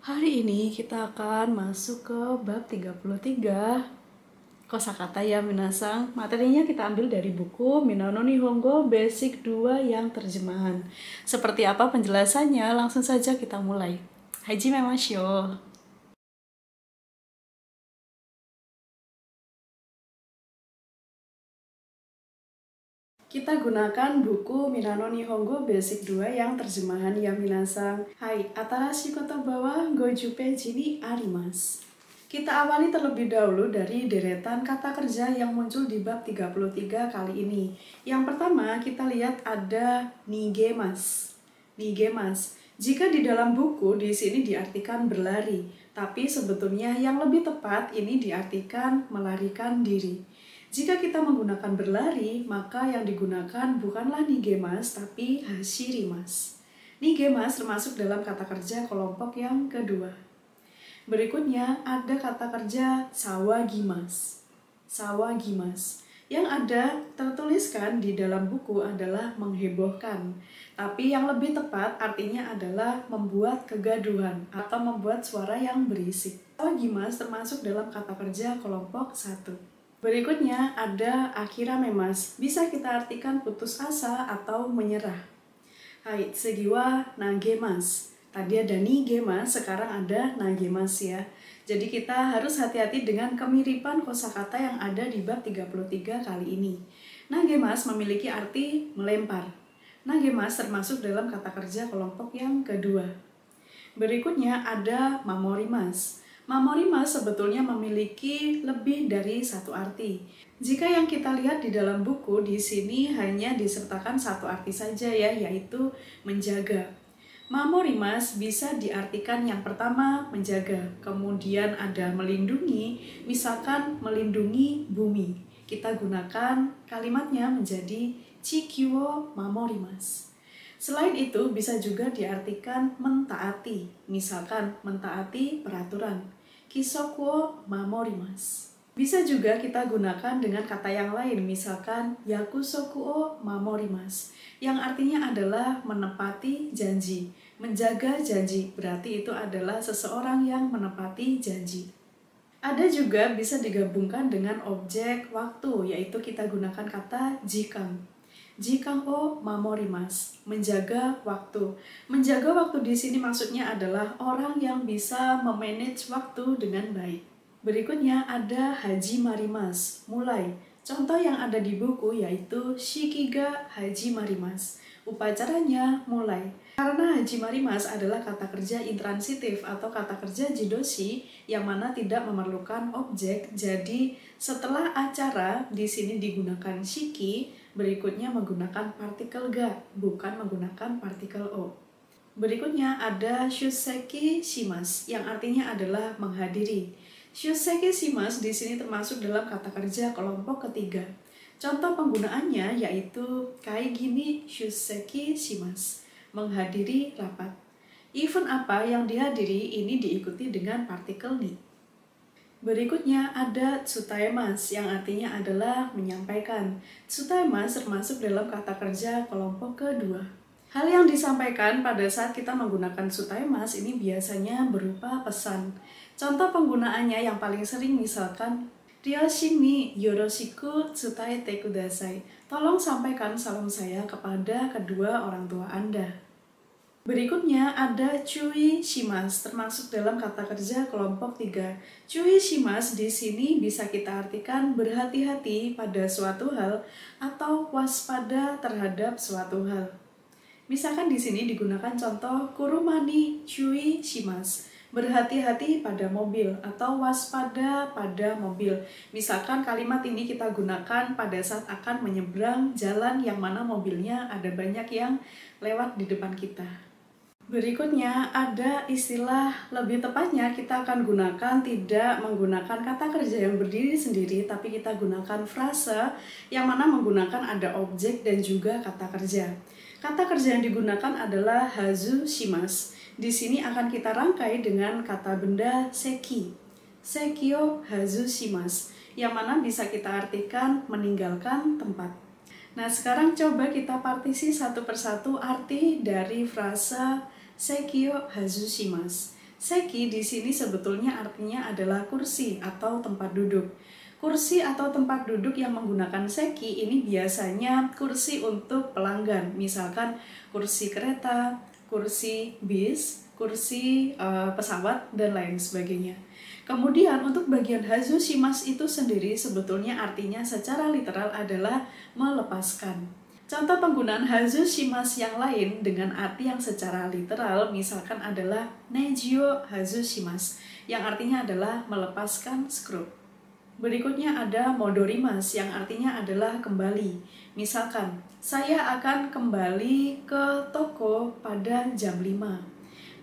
Hari ini kita akan masuk ke bab 33 kosakata ya minasang. Materinya kita ambil dari buku Minano Nihongo Basic 2 yang terjemahan. Seperti apa penjelasannya? Langsung saja kita mulai. Hajime masyo. Kita gunakan buku Minano Nihongo Basic 2 yang terjemahan ya minasang. Hai, atarashi koto bawa gojupe ni arimasu. Kita awali terlebih dahulu dari deretan kata kerja yang muncul di bab 33 kali ini. Yang pertama kita lihat ada nigemas. Nigemas. Jika di dalam buku di sini diartikan berlari, tapi sebetulnya yang lebih tepat ini diartikan melarikan diri. Jika kita menggunakan berlari, maka yang digunakan bukanlah nigemas tapi hashirimas. Nigemas termasuk dalam kata kerja kelompok yang kedua. Berikutnya ada kata kerja sawagimas. Sawagimas. Yang ada tertuliskan di dalam buku adalah menghebohkan. Tapi yang lebih tepat artinya adalah membuat kegaduhan atau membuat suara yang berisik. Sawagimas termasuk dalam kata kerja kelompok 1. Berikutnya ada akiramemas. Bisa kita artikan putus asa atau menyerah. Hai, segiwa nagemas. Tadi ada nigemas, sekarang ada nagemas ya. Jadi kita harus hati-hati dengan kemiripan kosakata yang ada di bab 33 kali ini. Nagemas memiliki arti melempar. Nagemas termasuk dalam kata kerja kelompok yang kedua. Berikutnya ada mamorimas. Mamorimas sebetulnya memiliki lebih dari satu arti. Jika yang kita lihat di dalam buku di sini hanya disertakan satu arti saja ya, yaitu menjaga. Mamorimas bisa diartikan yang pertama menjaga, kemudian ada melindungi, misalkan melindungi bumi. Kita gunakan kalimatnya menjadi chikyu mamorimas. Selain itu bisa juga diartikan mentaati, misalkan mentaati peraturan. Kisoku mamorimas. Bisa juga kita gunakan dengan kata yang lain, misalkan yakusoku mamorimas, yang artinya adalah menepati janji. Menjaga janji berarti itu adalah seseorang yang menepati janji. Ada juga bisa digabungkan dengan objek waktu, yaitu kita gunakan kata jikang. Jikang o mamorimas, menjaga waktu. Menjaga waktu di sini maksudnya adalah orang yang bisa memanage waktu dengan baik. Berikutnya ada hajimarimas, mulai. Contoh yang ada di buku yaitu shikiga hajimarimas. Upacaranya mulai. Karena hajimarimas adalah kata kerja intransitif atau kata kerja jidoshi yang mana tidak memerlukan objek, jadi setelah acara di sini digunakan shiki, berikutnya menggunakan partikel ga, bukan menggunakan partikel o. Berikutnya ada shuseki shimas, yang artinya adalah menghadiri. Shuseki shimas di sini termasuk dalam kata kerja kelompok ketiga. Contoh penggunaannya yaitu kaigi ni shuseki shimas, menghadiri rapat. Event apa yang dihadiri ini diikuti dengan partikel ni. Berikutnya ada tsutaimas yang artinya adalah menyampaikan. Tsutaimas termasuk dalam kata kerja kelompok kedua. Hal yang disampaikan pada saat kita menggunakan tsutaimas ini biasanya berupa pesan. Contoh penggunaannya yang paling sering misalkan Ryoshin ni yoroshiku tsutaete kudasai. Tolong sampaikan salam saya kepada kedua orang tua Anda. Berikutnya ada cui shimas, termasuk dalam kata kerja kelompok 3. Cui shimas di sini bisa kita artikan berhati-hati pada suatu hal atau waspada terhadap suatu hal. Misalkan di sini digunakan contoh kurumani cui shimas, berhati-hati pada mobil atau waspada pada mobil. Misalkan kalimat ini kita gunakan pada saat akan menyeberang jalan yang mana mobilnya ada banyak yang lewat di depan kita. Berikutnya ada istilah, lebih tepatnya kita akan gunakan tidak menggunakan kata kerja yang berdiri sendiri, tapi kita gunakan frase yang mana menggunakan ada objek dan juga kata kerja. Kata kerja yang digunakan adalah hazu shimas. Di sini akan kita rangkai dengan kata benda seki. Sekio hazu shimas, yang mana bisa kita artikan meninggalkan tempat. Nah, sekarang coba kita partisi satu persatu arti dari frasa Sekio hazushimasu. Seki di sini sebetulnya artinya adalah kursi atau tempat duduk. Kursi atau tempat duduk yang menggunakan seki ini biasanya kursi untuk pelanggan, misalkan kursi kereta, kursi bis, kursi pesawat, dan lain sebagainya. Kemudian untuk bagian hazu shimas itu sendiri sebetulnya artinya secara literal adalah melepaskan. Contoh penggunaan hazu shimas yang lain dengan arti yang secara literal misalkan adalah nejiyo hazu shimas yang artinya adalah melepaskan skrup. Berikutnya ada modorimas yang artinya adalah kembali. Misalkan, saya akan kembali ke toko pada jam 5.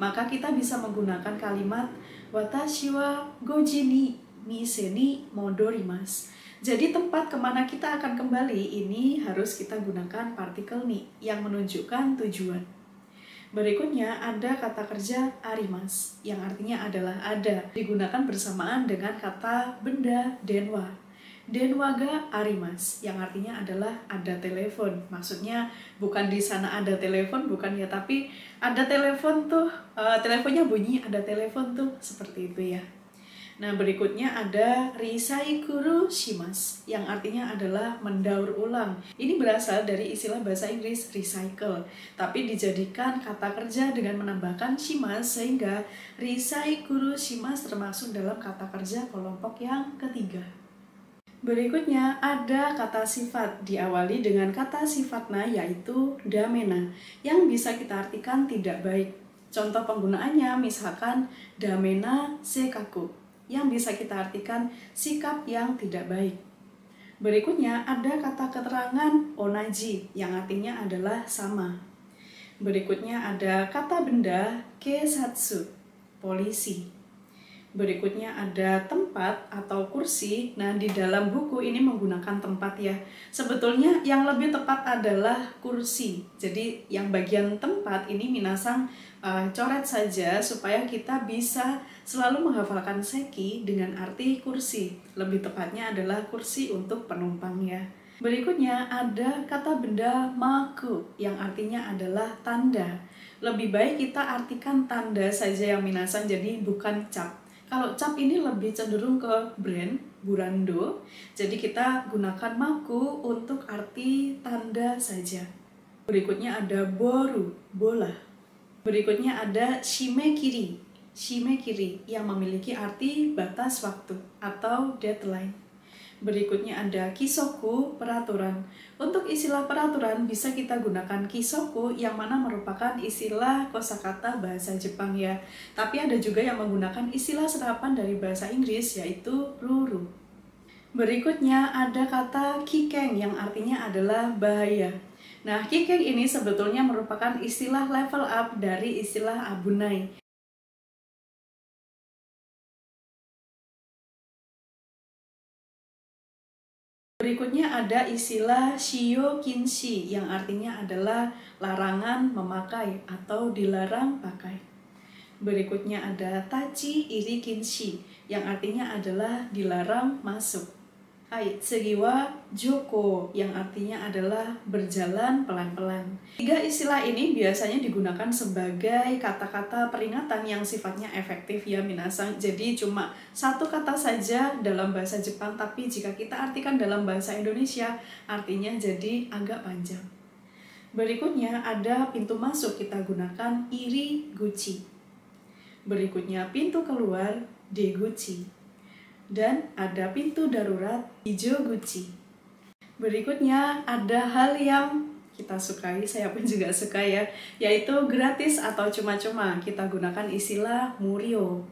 Maka kita bisa menggunakan kalimat watashi wa goji ni mise ni modorimasu. Jadi tempat kemana kita akan kembali ini harus kita gunakan partikel ni yang menunjukkan tujuan. Berikutnya ada kata kerja arimas yang artinya adalah ada, digunakan bersamaan dengan kata benda denwa. Denwa ga arimas yang artinya adalah ada telepon. Maksudnya bukan di sana ada telepon, bukan ya, tapi ada telepon tuh, teleponnya bunyi, ada telepon tuh, seperti itu ya. Nah, berikutnya ada risaikuru shimas yang artinya adalah mendaur ulang. Ini berasal dari istilah bahasa Inggris recycle, tapi dijadikan kata kerja dengan menambahkan shimas sehingga risaikuru shimas termasuk dalam kata kerja kelompok yang ketiga. Berikutnya ada kata sifat diawali dengan kata sifatna yaitu damena yang bisa kita artikan tidak baik. Contoh penggunaannya misalkan damena sekaku yang bisa kita artikan sikap yang tidak baik. Berikutnya ada kata keterangan onaji yang artinya adalah sama. Berikutnya ada kata benda keisatsu, polisi. Berikutnya ada tempat atau kursi. Nah, di dalam buku ini menggunakan tempat ya. Sebetulnya yang lebih tepat adalah kursi. Jadi yang bagian tempat ini minasang coret saja supaya kita bisa selalu menghafalkan seki dengan arti kursi. Lebih tepatnya adalah kursi untuk penumpang ya. Berikutnya ada kata benda maku yang artinya adalah tanda. Lebih baik kita artikan tanda saja yang minasang, jadi bukan cap. Kalau cap ini lebih cenderung ke brand, burando. Jadi kita gunakan maku untuk arti tanda saja. Berikutnya ada boru, bola. Berikutnya ada shimekiri, shimekiri yang memiliki arti batas waktu atau deadline. Berikutnya ada kisoku, peraturan. Untuk istilah peraturan bisa kita gunakan kisoku yang mana merupakan istilah kosakata bahasa Jepang ya. Tapi ada juga yang menggunakan istilah serapan dari bahasa Inggris yaitu ruru. Berikutnya ada kata kikeng yang artinya adalah bahaya. Nah, kikeng ini sebetulnya merupakan istilah level up dari istilah abunai. Berikutnya ada istilah shio kinshi yang artinya adalah larangan memakai atau dilarang pakai. Berikutnya ada tachi iri kinshi yang artinya adalah dilarang masuk. Hai, tsugi wa joko yang artinya adalah berjalan pelan-pelan. Tiga istilah ini biasanya digunakan sebagai kata-kata peringatan yang sifatnya efektif ya minasang. Jadi cuma satu kata saja dalam bahasa Jepang, tapi jika kita artikan dalam bahasa Indonesia artinya jadi agak panjang. Berikutnya ada pintu masuk, kita gunakan iri guchi. Berikutnya pintu keluar deguchi. Dan ada pintu darurat Ijoguchi. Berikutnya ada hal yang kita sukai, saya pun juga suka ya, yaitu gratis atau cuma-cuma. Kita gunakan istilah murio.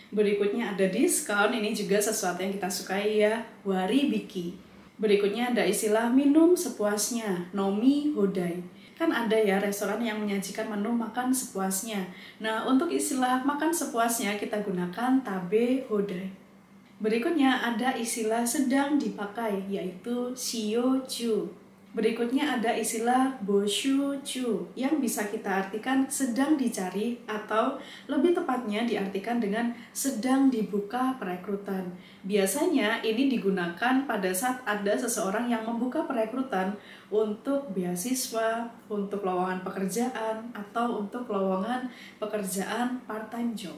Berikutnya ada diskon, ini juga sesuatu yang kita sukai ya, waribiki. Berikutnya ada istilah minum sepuasnya, nomi hodai. Kan ada ya restoran yang menyajikan menu makan sepuasnya. Nah, untuk istilah makan sepuasnya kita gunakan tabe hodai. Berikutnya ada istilah sedang dipakai, yaitu shioju. Berikutnya ada istilah boshuju yang bisa kita artikan sedang dicari atau lebih tepatnya diartikan dengan sedang dibuka perekrutan. Biasanya ini digunakan pada saat ada seseorang yang membuka perekrutan untuk beasiswa, untuk lowongan pekerjaan, atau untuk lowongan pekerjaan part-time job.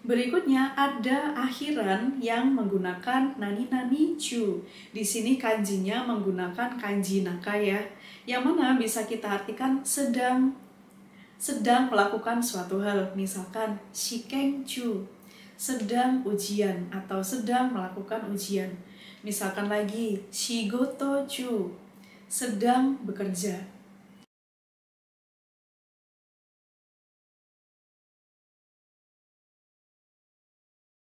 Berikutnya ada akhiran yang menggunakan nani-nani chu. Di sini kanjinya menggunakan kanji naka ya. Yang mana bisa kita artikan sedang melakukan suatu hal. Misalkan shikeng chu, sedang ujian atau sedang melakukan ujian. Misalkan lagi shigoto chu, sedang bekerja.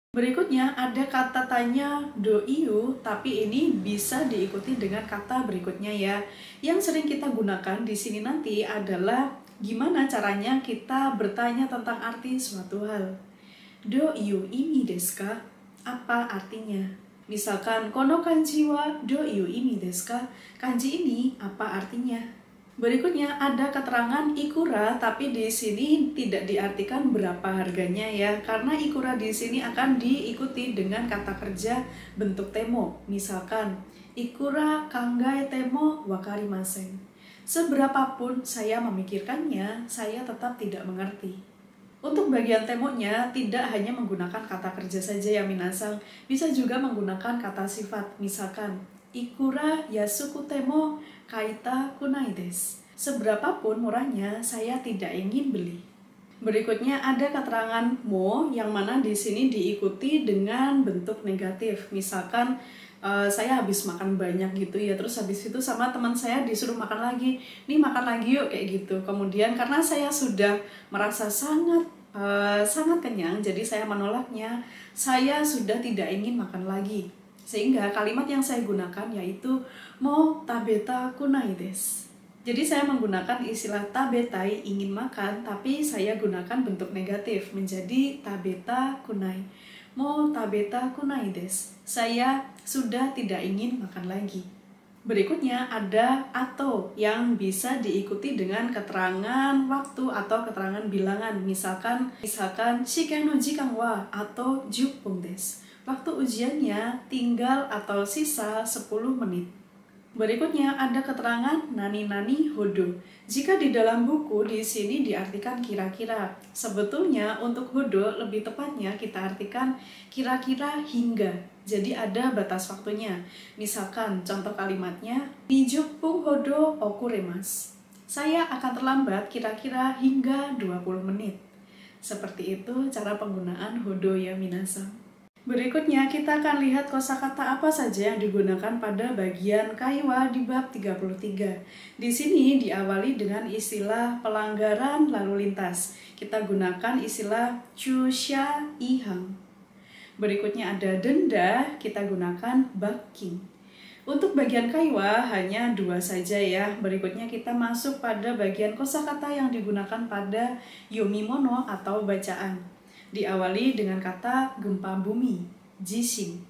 Berikutnya ada kata tanya doiu, tapi ini bisa diikuti dengan kata berikutnya ya. Yang sering kita gunakan di sini nanti adalah gimana caranya kita bertanya tentang arti suatu hal. Doiu imi desu ka? Apa artinya? Misalkan kono kanji wa doiu imi desu ka? Kanji ini apa artinya? Berikutnya ada keterangan ikura, tapi di sini tidak diartikan berapa harganya ya, karena ikura di sini akan diikuti dengan kata kerja bentuk temo. Misalkan ikura kangai temo wakarimasen. Seberapapun saya memikirkannya, saya tetap tidak mengerti. Untuk bagian temonya tidak hanya menggunakan kata kerja saja ya minasang, bisa juga menggunakan kata sifat. Misalkan ikura yasuku temo kaita kunai desu. Seberapapun murahnya, saya tidak ingin beli. Berikutnya ada keterangan mo yang mana di sini diikuti dengan bentuk negatif. Misalkan saya habis makan banyak gitu ya, terus habis itu sama teman saya disuruh makan lagi. Nih makan lagi yuk kayak gitu. Kemudian karena saya sudah merasa sangat kenyang, jadi saya menolaknya. Saya sudah tidak ingin makan lagi. Sehingga kalimat yang saya gunakan yaitu mo tabeta kunai desu. Jadi saya menggunakan istilah tabetai, ingin makan, tapi saya gunakan bentuk negatif menjadi tabeta kunai. Mo tabeta kunai desu. Saya sudah tidak ingin makan lagi. Berikutnya ada atau yang bisa diikuti dengan keterangan waktu atau keterangan bilangan. Misalkan shiken no jikan wa atau 10 desu. Waktu ujiannya tinggal atau sisa 10 menit. Berikutnya ada keterangan nani-nani hodo. Jika di dalam buku di sini diartikan kira-kira. Sebetulnya untuk hodo lebih tepatnya kita artikan kira-kira hingga. Jadi ada batas waktunya. Misalkan contoh kalimatnya, 20 hodo okuremasu. Saya akan terlambat kira-kira hingga 20 menit. Seperti itu cara penggunaan hodo ya minasang. Berikutnya kita akan lihat kosakata apa saja yang digunakan pada bagian kaiwa di bab 33. Di sini diawali dengan istilah pelanggaran lalu lintas. Kita gunakan istilah chusha ihang. Berikutnya ada denda, kita gunakan baking. Untuk bagian kaiwa hanya 2 saja ya. Berikutnya kita masuk pada bagian kosakata yang digunakan pada yomimono atau bacaan. Diawali dengan kata gempa bumi, jishin.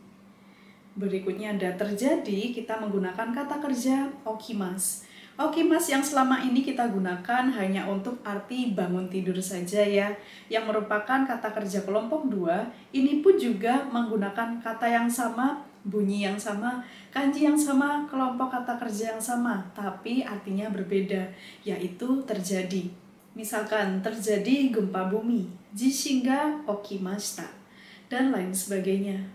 Berikutnya ada terjadi, kita menggunakan kata kerja okimas. Okimas yang selama ini kita gunakan hanya untuk arti bangun tidur saja ya, yang merupakan kata kerja kelompok 2. Ini pun juga menggunakan kata yang sama, bunyi yang sama, kanji yang sama, kelompok kata kerja yang sama, tapi artinya berbeda, yaitu terjadi. Misalkan terjadi gempa bumi, jishin ga okimashita, dan lain sebagainya.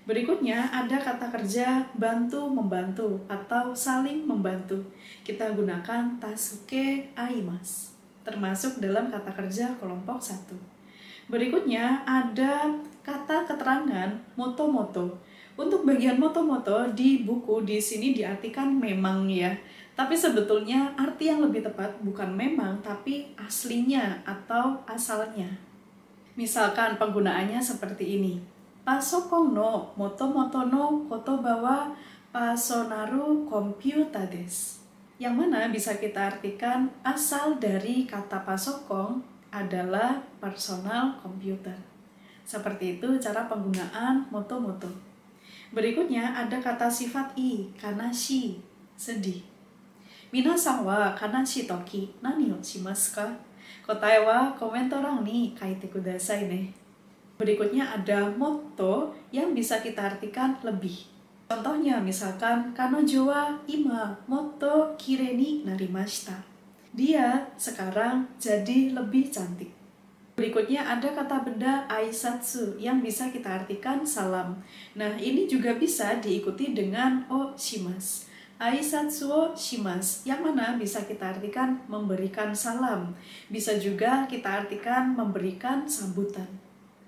Berikutnya ada kata kerja bantu-membantu atau saling membantu. Kita gunakan tasuke aimasu, termasuk dalam kata kerja kelompok 1. Berikutnya ada kata keterangan moto-moto. Untuk bagian moto-moto di buku di sini diartikan memang ya. Tapi sebetulnya arti yang lebih tepat bukan memang, tapi aslinya atau asalnya. Misalkan penggunaannya seperti ini. Pasokon no moto-moto no kotoba wa pasonaru komputa desu. Yang mana bisa kita artikan asal dari kata pasokon adalah personal komputer. Seperti itu cara penggunaan moto-moto. Berikutnya ada kata sifat i, kanashi, sedih. Minasang wa kanashi toki nani o shimasu ka? Kotae wa komentorang ni kaite kudasai ne. Berikutnya ada motto yang bisa kita artikan lebih. Contohnya misalkan kanojo wa ima motto kirei ni narimashita. Dia sekarang jadi lebih cantik. Berikutnya ada kata benda aisatsu yang bisa kita artikan salam. Nah, ini juga bisa diikuti dengan o shimasu. Aisatsu o shimasu, yang mana bisa kita artikan memberikan salam. Bisa juga kita artikan memberikan sambutan.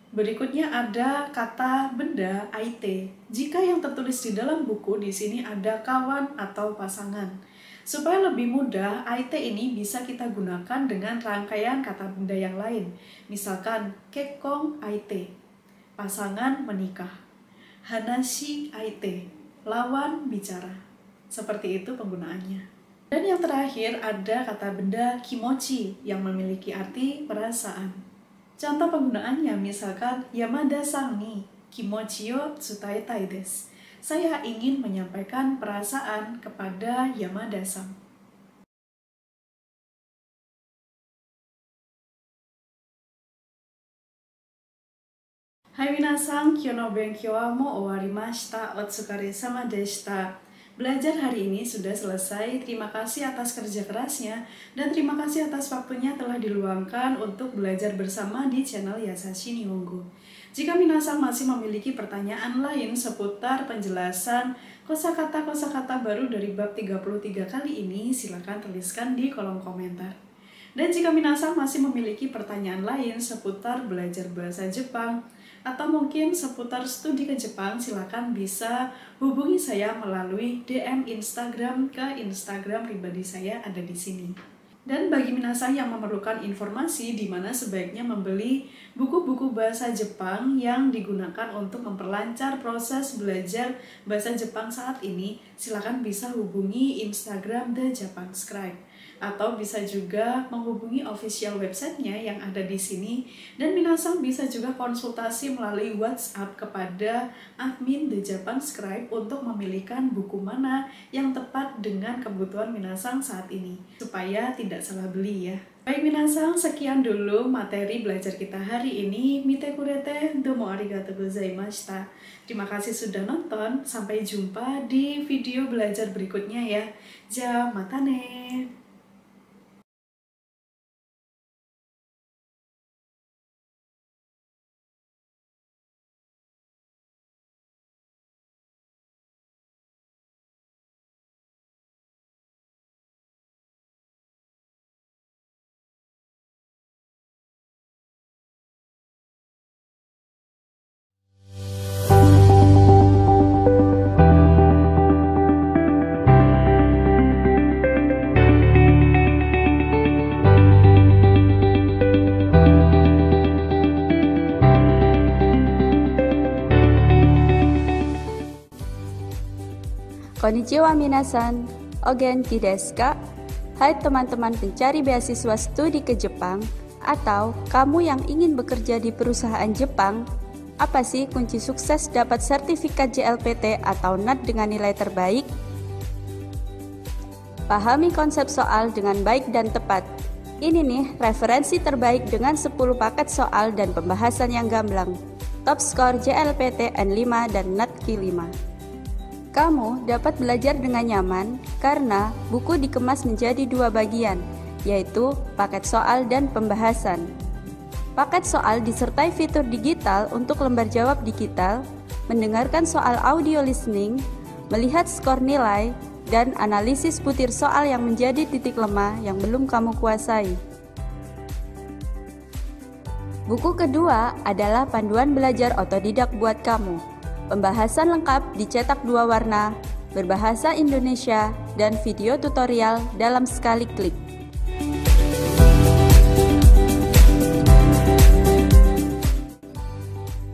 Berikutnya ada kata benda aite. Jika yang tertulis di dalam buku di sini ada kawan atau pasangan. Supaya lebih mudah, aite ini bisa kita gunakan dengan rangkaian kata benda yang lain. Misalkan, kekkong aite, pasangan menikah. Hanashi aite, lawan bicara. Seperti itu penggunaannya. Dan yang terakhir ada kata benda kimochi yang memiliki arti perasaan. Contoh penggunaannya misalkan, Yamada-san ni kimochi o tsutaetai desu. Saya ingin menyampaikan perasaan kepada Yamada-san. Hai minasan, kyou no benkyou wa mo owarimashita. Otsukaresama deshita. Belajar hari ini sudah selesai. Terima kasih atas kerja kerasnya dan terima kasih atas waktunya telah diluangkan untuk belajar bersama di channel Yasashi Nihongo. Jika minasan masih memiliki pertanyaan lain seputar penjelasan kosakata baru dari bab 33 kali ini, silakan tuliskan di kolom komentar. Dan jika minasan masih memiliki pertanyaan lain seputar belajar bahasa Jepang atau mungkin seputar studi ke Jepang, silakan bisa hubungi saya melalui DM Instagram ke Instagram pribadi saya ada di sini. Dan bagi minasan yang memerlukan informasi di mana sebaiknya membeli buku-buku bahasa Jepang yang digunakan untuk memperlancar proses belajar bahasa Jepang saat ini, silakan bisa hubungi Instagram The Japan Scribe. Atau bisa juga menghubungi official websitenya yang ada di sini. Dan minasan bisa juga konsultasi melalui WhatsApp kepada admin The Japan Scribe untuk memilihkan buku mana yang tepat dengan kebutuhan minasan saat ini, supaya tidak salah beli ya. Baik minasan, sekian dulu materi belajar kita hari ini. Mite kurete, domo arigatou gozaimashita. Terima kasih sudah nonton. Sampai jumpa di video belajar berikutnya ya. Ja, matane. Konnichiwa minasan, o genki desu ka? Hai teman-teman pencari beasiswa studi ke Jepang, atau kamu yang ingin bekerja di perusahaan Jepang, apa sih kunci sukses dapat sertifikat JLPT atau NAT dengan nilai terbaik? Pahami konsep soal dengan baik dan tepat. Ini nih referensi terbaik dengan 10 paket soal dan pembahasan yang gamblang. Top skor JLPT N5 dan NAT Q5. Kamu dapat belajar dengan nyaman karena buku dikemas menjadi 2 bagian, yaitu paket soal dan pembahasan. Paket soal disertai fitur digital untuk lembar jawab digital, mendengarkan soal audio listening, melihat skor nilai, dan analisis butir soal yang menjadi titik lemah yang belum kamu kuasai. Buku kedua adalah panduan belajar otodidak buat kamu. Pembahasan lengkap dicetak 2 warna, berbahasa Indonesia, dan video tutorial dalam sekali klik.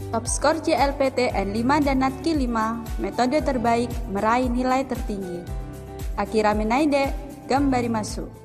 Top skor JLPT N5 dan NAT Q5, metode terbaik meraih nilai tertinggi. Akira Menaide, Gambarimasu.